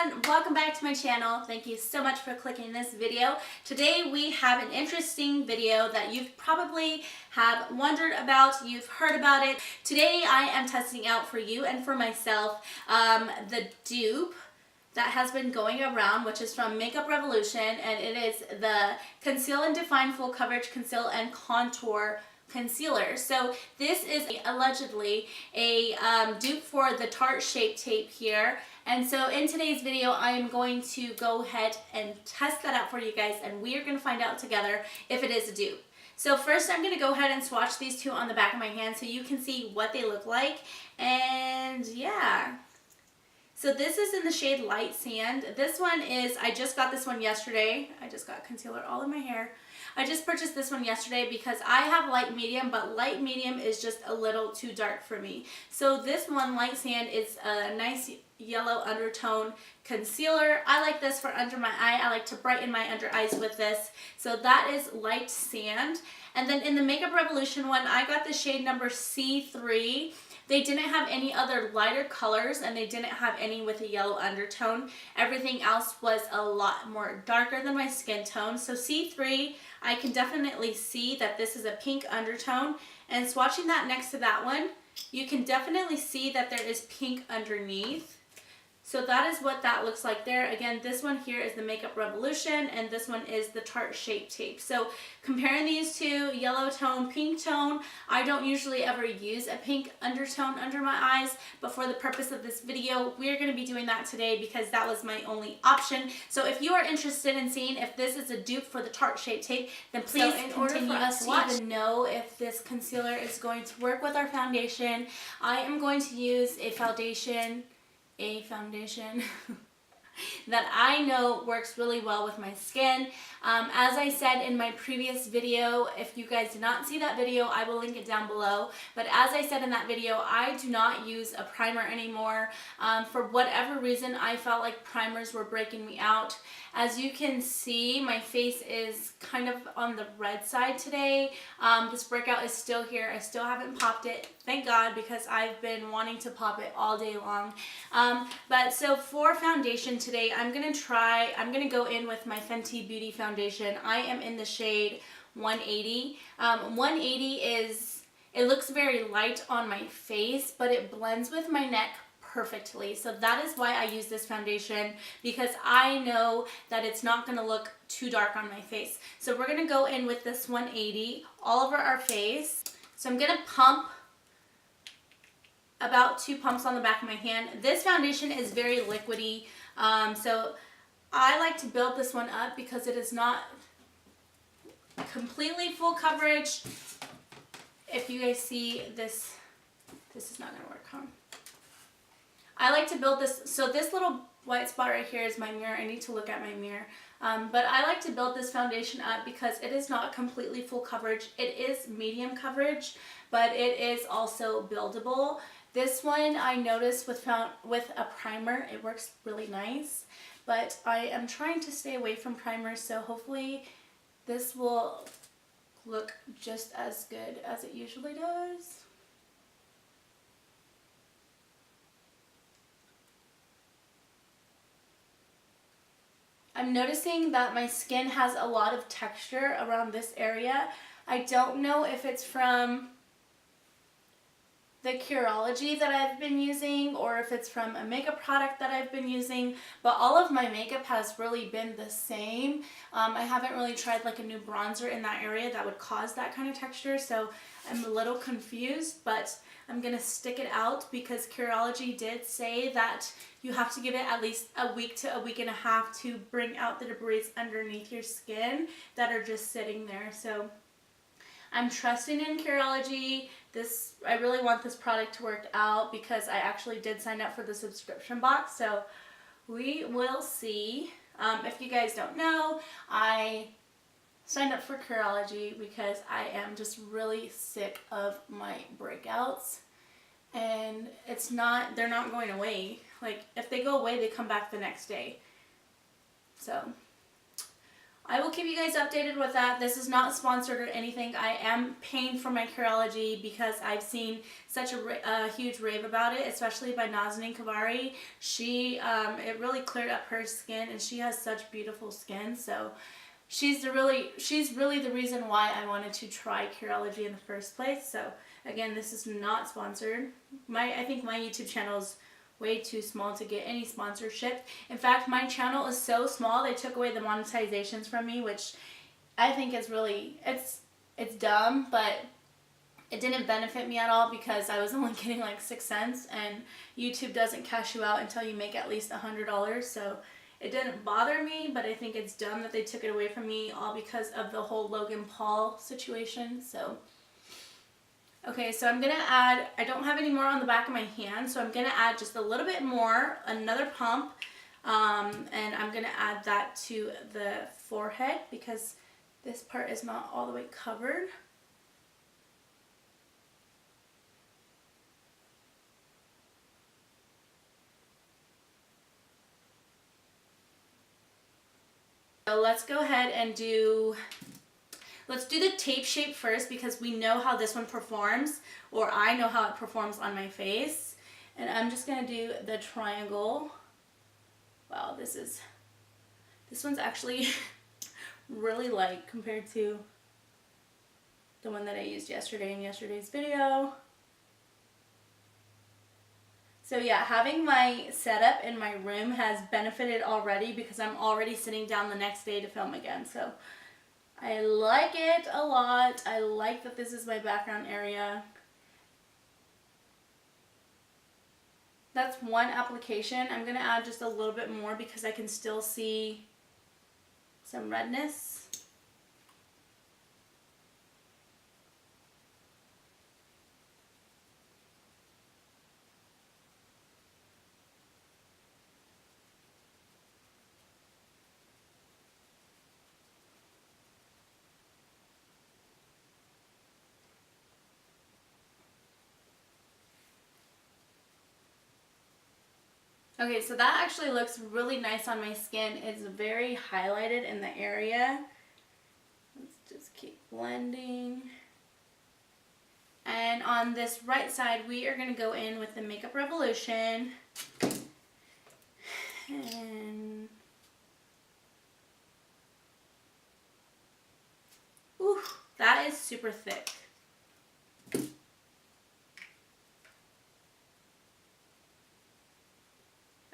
everyone, welcome back to my channel. Thank you so much for clicking this video. Today we have an interesting video that you've probably have wondered about, you've heard about it. Today I am testing out for you and for myself the dupe that has been going around, which is from Makeup Revolution, and it is the Conceal and Define Full Coverage Conceal and Contour Concealer. So this is allegedly a dupe for the Tarte Shape Tape here. And so in today's video, I am going to go ahead and test that out for you guys, and we are going to find out together if it is a dupe. So first I'm going to go ahead and swatch these two on the back of my hand so you can see what they look like. And yeah. So this is in the shade Light Sand. This one is, I just got this one yesterday. I just got concealer all in my hair. I just purchased this one yesterday because I have light medium, but light medium is just a little too dark for me. So this one, Light Sand, is a nice yellow undertone concealer. I like this for under my eye. I like to brighten my under eyes with this. So that is Light Sand. And then in the Makeup Revolution one, I got the shade number C3. They didn't have any other lighter colors, and they didn't have any with a yellow undertone. Everything else was a lot more darker than my skin tone. So C3, I can definitely see that this is a pink undertone. And swatching that next to that one, you can definitely see that there is pink underneath. So that is what that looks like there. Again, this one here is the Makeup Revolution, and this one is the Tarte Shape Tape. So comparing these two, yellow tone, pink tone, I don't usually ever use a pink undertone under my eyes, but for the purpose of this video, we're going to be doing that today because that was my only option. So if you are interested in seeing if this is a dupe for the Tarte Shape Tape, then please continue for us to even know if this concealer is going to work with our foundation. I am going to use a foundation that I know works really well with my skin. As I said in my previous video, if you guys did not see that video, I will link it down below. But as I said in that video, I do not use a primer anymore. For whatever reason, I felt like primers were breaking me out. As you can see, my face is kind of on the red side today. This breakout is still here. I still haven't popped it, thank God, because I've been wanting to pop it all day long. But so for foundation today, I'm going to go in with my Fenty Beauty foundation. I am in the shade 180. 180 it looks very light on my face, but it blends with my neck perfectly. So that is why I use this foundation, because I know that it's not going to look too dark on my face. So we're going to go in with this 180 all over our face. So I'm going to pump about 2 pumps on the back of my hand. This foundation is very liquidy, so I like to build this one up because it is not completely full coverage. If you guys see this, this is not going to work, huh? I like to build this, so this little white spot right here is my mirror. I need to look at my mirror. But I like to build this foundation up because it is not completely full coverage. It is medium coverage, but it is also buildable. This one I noticed with a primer, it works really nice, but I am trying to stay away from primers, so hopefully this will look just as good as it usually does. I'm noticing that my skin has a lot of texture around this area. I don't know if it's from the Curology that I've been using or if it's from a makeup product that I've been using, but all of my makeup has really been the same. I haven't really tried like a new bronzer in that area that would cause that kind of texture, so I'm a little confused, but I'm going to stick it out because Curology did say that you have to give it at least a week to a week and a half to bring out the debris underneath your skin that are just sitting there. So I'm trusting in Curology. I really want this product to work out because I actually did sign up for the subscription box, so we will see. If you guys don't know, I signed up for Curology because I am just really sick of my breakouts, and they're not going away. Like, if they go away, they come back the next day. So I will keep you guys updated with that. This is not sponsored or anything. I am paying for my Curology because I've seen such a huge rave about it, especially by Nazanin Kavari. It really cleared up her skin, and she has such beautiful skin. So she's really the reason why I wanted to try Curology in the first place. So again, this is not sponsored. I think my YouTube channel is way too small to get any sponsorship. In fact, my channel is so small they took away the monetizations from me, which I think is really, it's dumb, but it didn't benefit me at all because I was only getting like 6 cents, and YouTube doesn't cash you out until you make at least $100. So it didn't bother me, but I think it's dumb that they took it away from me, all because of the whole Logan Paul situation. So okay, so I'm going to add, I don't have any more on the back of my hand, so I'm going to add just a little bit more, another pump, and I'm going to add that to the forehead because this part is not all the way covered. So let's go ahead and let's do the tape shape first because we know how this one performs, or I know how it performs on my face. And I'm just going to do the triangle. Wow, this one's actually really light compared to the one that I used yesterday in yesterday's video. So yeah, having my setup in my room has benefited already because I'm already sitting down the next day to film again. So I like it a lot. I like that this is my background area. That's one application. I'm going to add just a little bit more because I can still see some redness. Okay, so that actually looks really nice on my skin. It's very highlighted in the area. Let's just keep blending. And on this right side, we are going to go in with the Makeup Revolution. And ooh, that is super thick.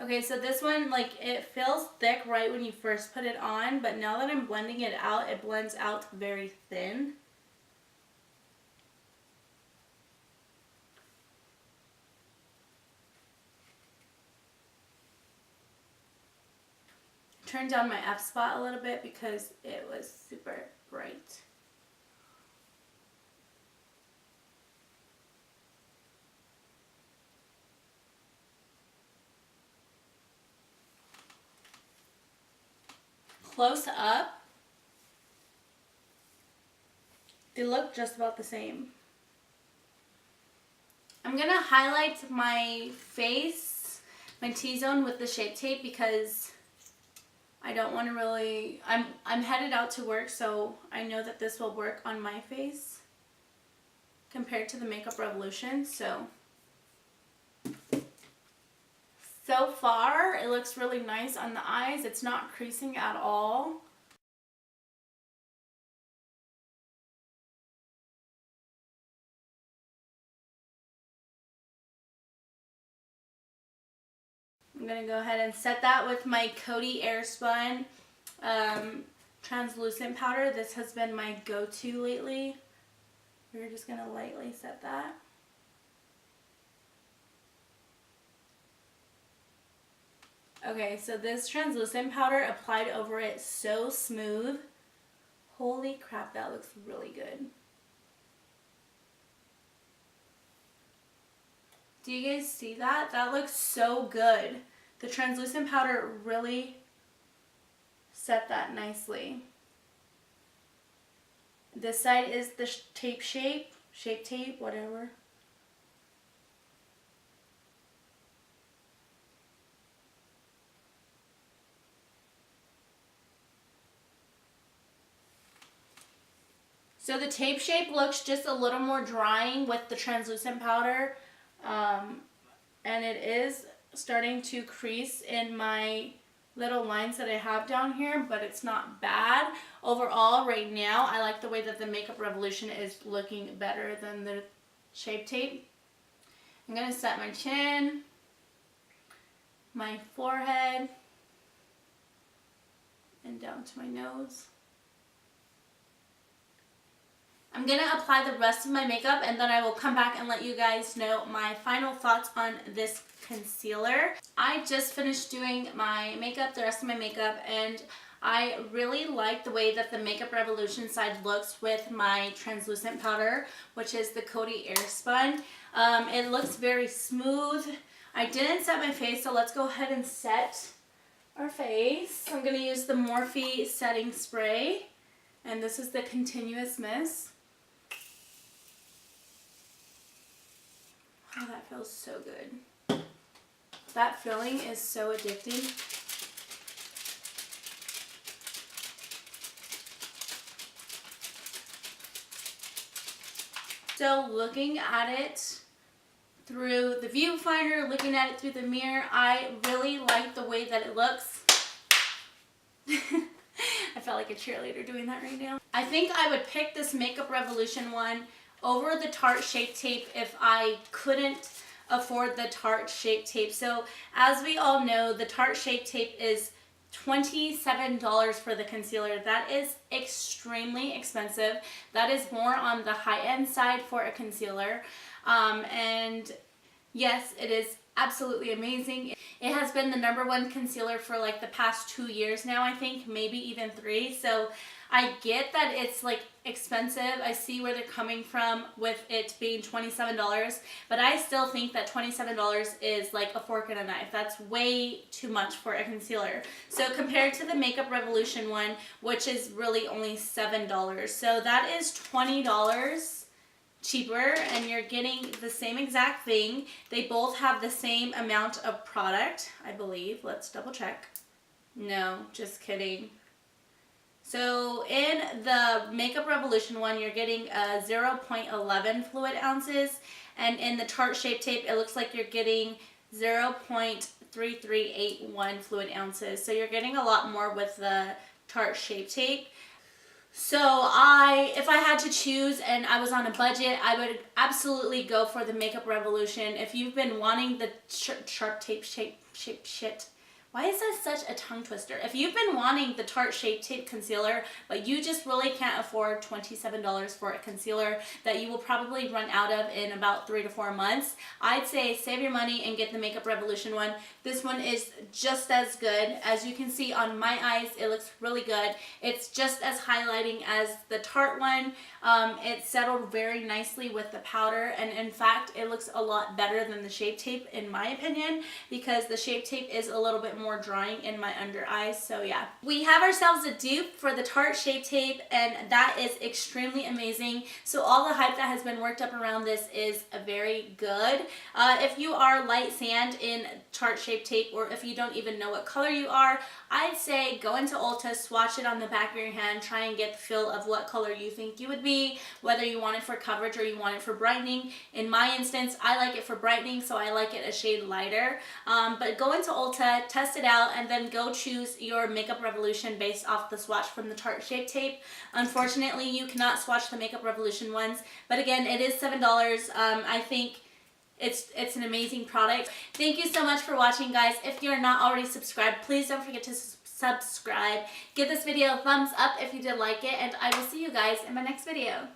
Okay, so this one, like, it feels thick right when you first put it on, but now that I'm blending it out, it blends out very thin. Turn down my f-spot a little bit because it was super bright. Close up, they look just about the same. I'm going to highlight my face, my T-zone with the Shape Tape because I don't want to really, I'm headed out to work, so I know that this will work on my face compared to the Makeup Revolution. So far, it looks really nice on the eyes. It's not creasing at all. I'm going to go ahead and set that with my Coty Airspun translucent powder. This has been my go-to lately. We're just going to lightly set that. Okay, so this translucent powder applied over it so smooth. Holy crap, that looks really good. Do you guys see that? That looks so good. The translucent powder really set that nicely. This side is the shape tape, whatever. So the tape shape looks just a little more drying with the translucent powder. And it is starting to crease in my little lines that I have down here, but it's not bad. Overall, right now, I like the way that the Makeup Revolution is looking better than the Shape Tape. I'm going to set my chin, my forehead, and down to my nose. I'm going to apply the rest of my makeup and then I will come back and let you guys know my final thoughts on this concealer. I just finished doing my makeup, the rest of my makeup, and I really like the way that the Makeup Revolution side looks with my translucent powder, which is the Coty Airspun. It looks very smooth. I didn't set my face, so let's go ahead and set our face. I'm going to use the Morphe setting spray, and this is the Continuous Mist. Oh, that feels so good. That feeling is so addicting. So looking at it through the viewfinder, looking at it through the mirror, I really like the way that it looks. I felt like a cheerleader doing that right now. I think I would pick this Makeup Revolution one over the Tarte Shape Tape if I couldn't afford the Tarte Shape Tape. So as we all know, the Tarte Shape Tape is $27 for the concealer. That is extremely expensive. That is more on the high-end side for a concealer. And yes, it is absolutely amazing. It has been the #1 concealer for like the past 2 years now, I think, maybe even 3. So I get that it's like expensive. I see where they're coming from with it being $27, but I still think that $27 is like a fork and a knife. That's way too much for a concealer. So compared to the Makeup Revolution one, which is really only $7. So that is $20 cheaper, and you're getting the same exact thing. They both have the same amount of product, I believe. Let's double check. No, just kidding. So in the Makeup Revolution one, you're getting 0.11 fluid ounces, and in the Tarte Shape Tape, it looks like you're getting 0.3381 fluid ounces. So you're getting a lot more with the Tarte Shape Tape. So if I had to choose and I was on a budget, I would absolutely go for the Makeup Revolution. If you've been wanting the Sharp Tape shit. Why is that such a tongue twister? If you've been wanting the Tarte Shape Tape concealer, but you just really can't afford $27 for a concealer that you will probably run out of in about 3 to 4 months, I'd say save your money and get the Makeup Revolution one. This one is just as good. As you can see on my eyes, it looks really good. It's just as highlighting as the Tarte one. It settled very nicely with the powder, and in fact, it looks a lot better than the Shape Tape in my opinion, because the Shape Tape is a little bit more drying in my under eyes. So yeah, we have ourselves a dupe for the Tarte Shape Tape, and that is extremely amazing. So all the hype that has been worked up around this is very good. If you are light sand in Tarte Shape Tape, or if you don't even know what color you are, I'd say go into Ulta, swatch it on the back of your hand, try and get the feel of what color you think you would be, whether you want it for coverage or you want it for brightening. In my instance, I like it for brightening, so I like it a shade lighter. But go into Ulta, test it out, and then go choose your Makeup Revolution based off the swatch from the Tarte Shape Tape. Unfortunately, you cannot swatch the Makeup Revolution ones, but again, it is $7. I think it's an amazing product. Thank you so much for watching, guys. If you're not already subscribed, please don't forget to subscribe. Give this video a thumbs up if you did like it, and I will see you guys in my next video.